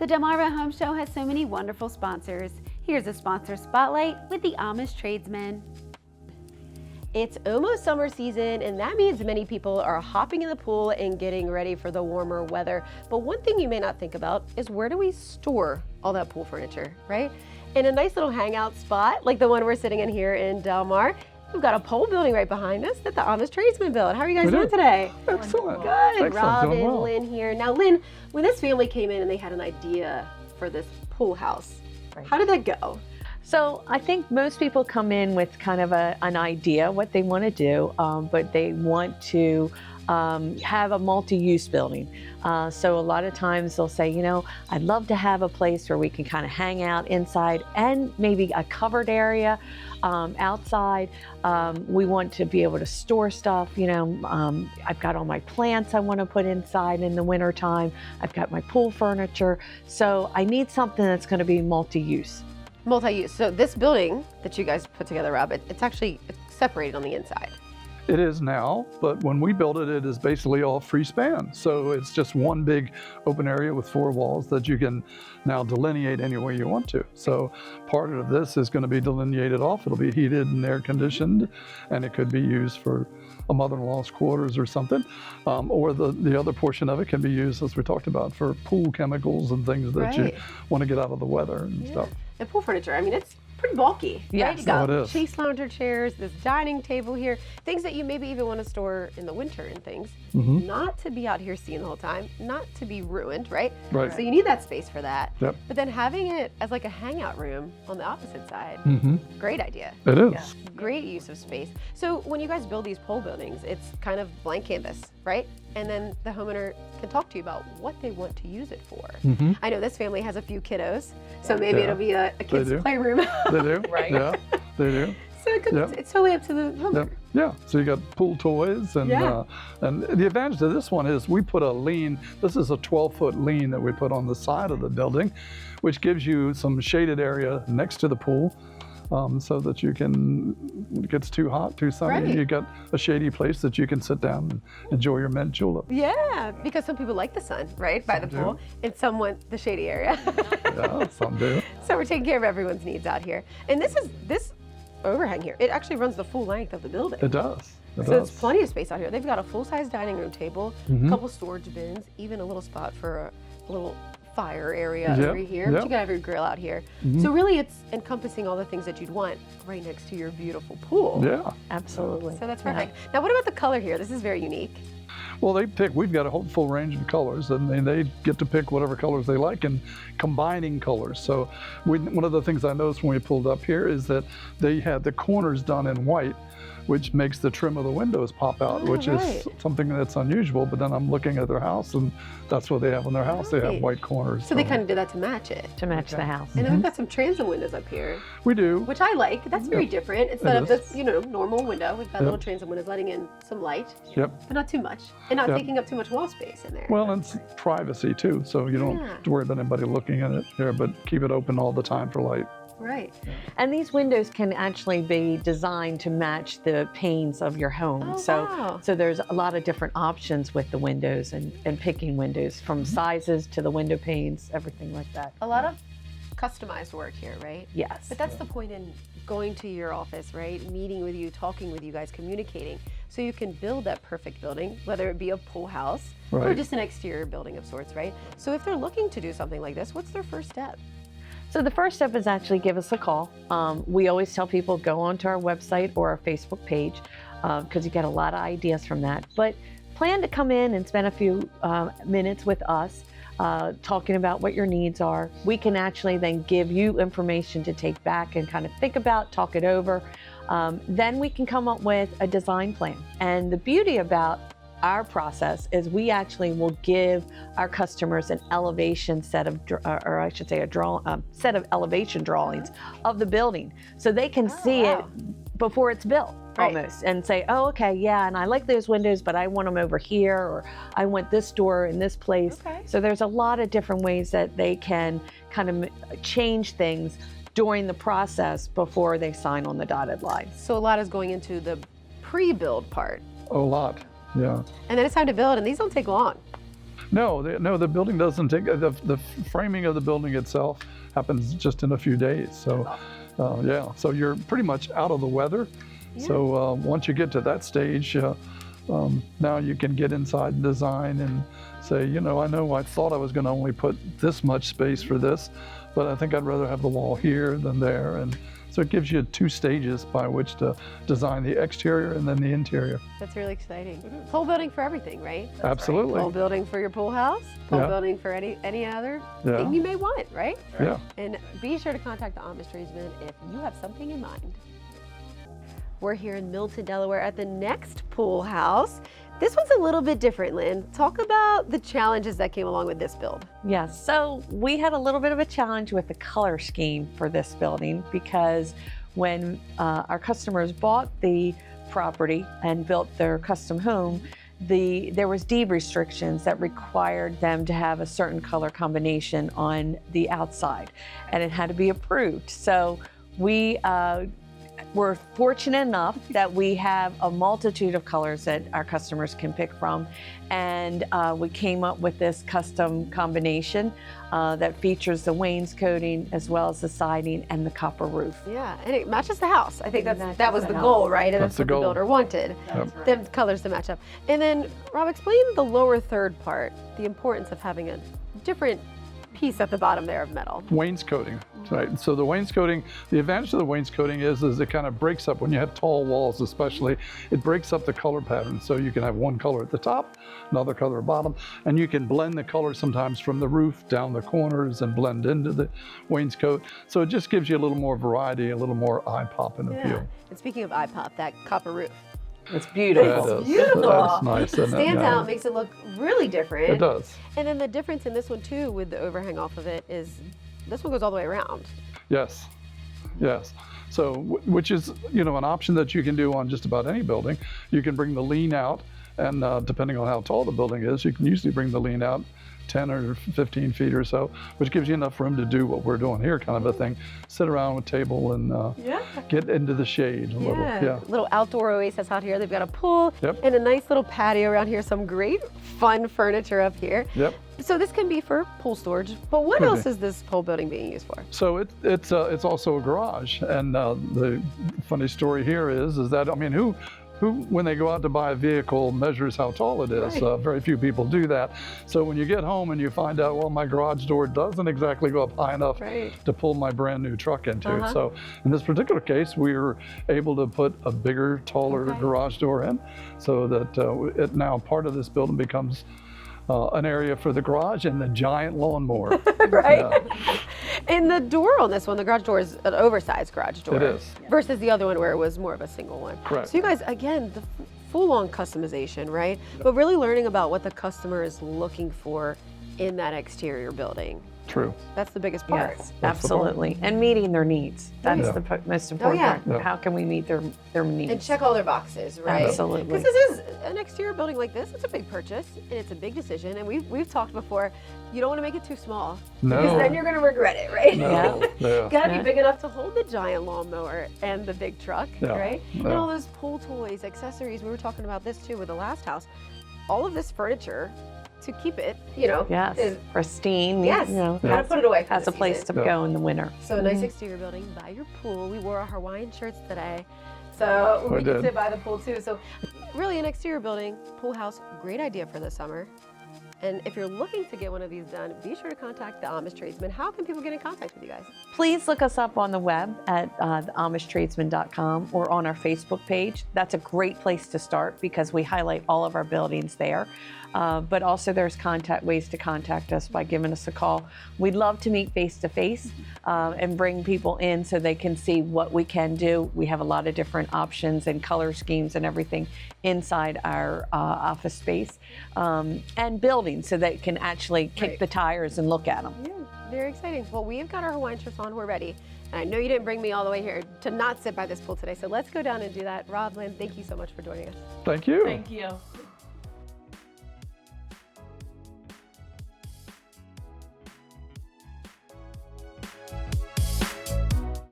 The Delmarva Home Show has so many wonderful sponsors. Here's a sponsor spotlight with the Amish Tradesmen. It's almost summer season, and that means many people are hopping in the pool and getting ready for the warmer weather. But one thing you may not think about is, where do we store all that pool furniture, right? In a nice little hangout spot like the one we're sitting in here in Del Mar, we've got a pole building right behind us that the Amish Tradesmen built. How are you guys doing today? Excellent. Good. Excellent. Rob Doing and well. Lynn here. Now, Lynn, when this family came in and they had an idea for this pool house, how did that go? So I think most people come in with kind of an idea what they want to do, but they want to have a multi-use building. So a lot of times they'll say, you know, I'd love to have a place where we can kind of hang out inside and maybe a covered area outside. We want to be able to store stuff. You know, I've got all my plants I want to put inside in the wintertime. I've got my pool furniture. So I need something that's going to be multi-use. Multi-use. So this building that you guys put together, Rob, it's actually separated on the inside. It is now, but when we built it, it is basically all free span. So it's just one big open area with 4 walls that you can now delineate any way you want to. So part of this is going to be delineated off. It'll be heated and air conditioned, and it could be used for a mother-in-law's quarters or something. Or the other portion of it can be used, as we talked about, for pool chemicals and things that you want to get out of the weather and stuff. And pool furniture, I mean, it's pretty bulky. Yes. Right? You got it is. chase lounger chairs, this dining table here, things that you maybe even want to store in the winter and things, not to be out here seeing the whole time, not to be ruined, right? Right. So you need that space for that. Yep. But then having it as like a hangout room on the opposite side, great idea. It is. Yeah. Great use of space. So when you guys build these pole buildings, it's kind of blank canvas, right? And then the homeowner can talk to you about what they want to use it for. I know this family has a few kiddos, so maybe Yeah. it'll be a kid's do. playroom. They do. Right. Yeah, they do. So it's totally up to the homeowner. Yep. Yeah, so you got pool toys, and and the advantage of this one is we put a lean. This is a 12-foot lean that we put on the side of the building, which gives you some shaded area next to the pool, so that you can, when it gets too hot, too sunny, Right. you got a shady place that you can sit down and enjoy your mint julep. Yeah, because some people like the sun, right, by the Some do. pool, and some want the shady area. Yeah, some do. So we're taking care of everyone's needs out here. And this overhang here, it actually runs the full length of the building. It does. It So does. it's plenty of space out here. They've got a full-size dining room table, a couple storage bins, even a little spot for a little fire area Yep, over here. But yep. you can have your grill out here. So really it's encompassing all the things that you'd want right next to your beautiful pool. Yeah. Absolutely. So that's perfect. Now what about the color here? This is very unique. Well, we've got a whole full range of colors, and they get to pick whatever colors they like and combining colors. So one of the things I noticed when we pulled up here is that they had the corners done in white, which makes the trim of the windows pop out, which is something that's unusual. But then I'm looking at their house, and that's what they have in their house. They have white corners. So they kind of did that to match it. To match the house. And then we've got some transom windows up here, We do. which I like. That's very different. Instead of is. this, normal window, we've got little transom windows letting in some light, Yep. but not too much, and not Yep. taking up too much wall space in there. Well, and it's privacy too, so you don't have to worry about anybody looking at it here, but keep it open all the time for light. Right. And these windows can actually be designed to match the panes of your home. Oh, so, wow. so there's a lot of different options with the windows and picking windows, from sizes to the window panes, everything like that. A lot of customized work here, right? Yes. But that's the point in going to your office, right? Meeting with you, talking with you guys, communicating, so you can build that perfect building, whether it be a pool house or Right. just an exterior building of sorts, right? So if they're looking to do something like this, what's their first step? So the first step is actually give us a call. We always tell people go onto our website or our Facebook page, because you get a lot of ideas from that. But plan to come in and spend a few minutes with us, talking about what your needs are. We can actually then give you information to take back and kind of think about, talk it over. Then we can come up with a design plan. And the beauty about our process is we actually will give our customers an elevation set of, or I should say a set of elevation drawings of the building, so they can see it before it's built. Right. Almost, and say, oh, okay, yeah, and I like those windows, but I want them over here, or I want this door in this place. Okay. So there's a lot of different ways that they can kind of change things during the process before they sign on the dotted line. So a lot is going into the pre-build part, A lot, yeah. and then it's time to build, and these don't take long. No, the building doesn't take, the framing of the building itself happens just in a few days. So, yeah, so you're pretty much out of the weather. Yeah. So once you get to that stage, now you can get inside and design and say, you know I thought I was going to only put this much space for this, but I think I'd rather have the wall here than there. And so it gives you 2 stages by which to design the exterior and then the interior. That's really exciting. Pole building for everything, right? Absolutely. Pole building for your pool house, pole Yeah. building for any other Yeah. thing you may want, right? Yeah. And be sure to contact the Amish Tradesmen if you have something in mind. We're here in Milton, Delaware at the next pool house. This one's a little bit different, Lynn. Talk about the challenges that came along with this build. Yes, so we had a little bit of a challenge with the color scheme for this building because when our customers bought the property and built their custom home, there was deed restrictions that required them to have a certain color combination on the outside, and it had to be approved. So we we're fortunate enough that we have a multitude of colors that our customers can pick from, and we came up with this custom combination that features the wainscoting as well as the siding and the copper roof. Yeah, and it matches the house. I think that was the the goal, house. right? And That's that's the what the goal. builder wanted. Yep. Them colors to match up. And then, Rob, explain the lower third part, the importance of having a different piece at the bottom there of metal. Wainscoting, right? So the wainscoting, the advantage of the wainscoting is it kind of breaks up, when you have tall walls especially, it breaks up the color pattern. So you can have one color at the top, another color at the bottom, and you can blend the color sometimes from the roof down the corners and blend into the wainscot. So it just gives you a little more variety, a little more eye pop and appeal. And speaking of eye pop, that copper roof. It's beautiful. Yeah, it is. Beautiful. That's nice, isn't it? Stands Yeah. out, makes it look really different. It does. And then the difference in this one too, with the overhang off of it, is this one goes all the way around. Yes, yes. So, which is, an option that you can do on just about any building. You can bring the lean out, and depending on how tall the building is, you can usually bring the lean out 10 or 15 feet or so, which gives you enough room to do what we're doing here, kind of a thing. Sit around with a table and get into the shade a little. Yeah. Little outdoor oasis out here. They've got a pool Yep. and a nice little patio around here. Some great fun furniture up here. Yep. So this can be for pool storage, but what Could else be. is this pole building being used for? So it's also a garage, and the funny story here is that who when they go out to buy a vehicle measures how tall it is. Right. Very few people do that. So when you get home and you find out, well, my garage door doesn't exactly go up high enough Right. to pull my brand new truck into. Uh-huh. So in this particular case, we were able to put a bigger, taller Okay. garage door in, so that it now part of this building becomes an area for the garage and the giant lawnmower. Right. Yeah. And the door on this one, the garage door is an oversized garage door. It is. Versus the other one where it was more of a single one. Correct. So you guys, again, the full-on customization, right? But really learning about what the customer is looking for in that exterior building. True. That's the biggest part. Yes, That's the part. absolutely. And meeting their needs. That's Yeah. the most important yeah. part. Yeah. How can we meet their needs? And check all their boxes, right? Absolutely. Because this is an exterior building like this. It's a big purchase and it's a big decision. And we've talked before. You don't want to make it too small No. because then you're going to regret it, right? No. Yeah. Got to Yeah. be big enough to hold the giant lawnmower and the big truck, Yeah. right? And Yeah. all those pool toys, accessories. We were talking about this too with the last house. All of this furniture to keep it, Yes, is pristine. yes. Gotta put it away. For has the a place season. to Yeah. go in the winter. So a nice exterior building by your pool. We wore our Hawaiian shirts today, so we can did. sit by the pool too. So really an exterior building, pool house, great idea for the summer. And if you're looking to get one of these done, be sure to contact the Amish Tradesmen. How can people get in contact with you guys? Please look us up on the web at theamishtradesmen.com or on our Facebook page. That's a great place to start because we highlight all of our buildings there. But also there's ways to contact us by giving us a call. We'd love to meet face to face and bring people in so they can see what we can do. We have a lot of different options and color schemes and everything inside our office space and buildings so they can actually kick Right. the tires and look at them. Yeah, very exciting. Well, we've got our Hawaiian shirts on. We're ready. And I know you didn't bring me all the way here to not sit by this pool today. So let's go down and do that. Rob, Lynn, thank you so much for joining us. Thank you. Thank you.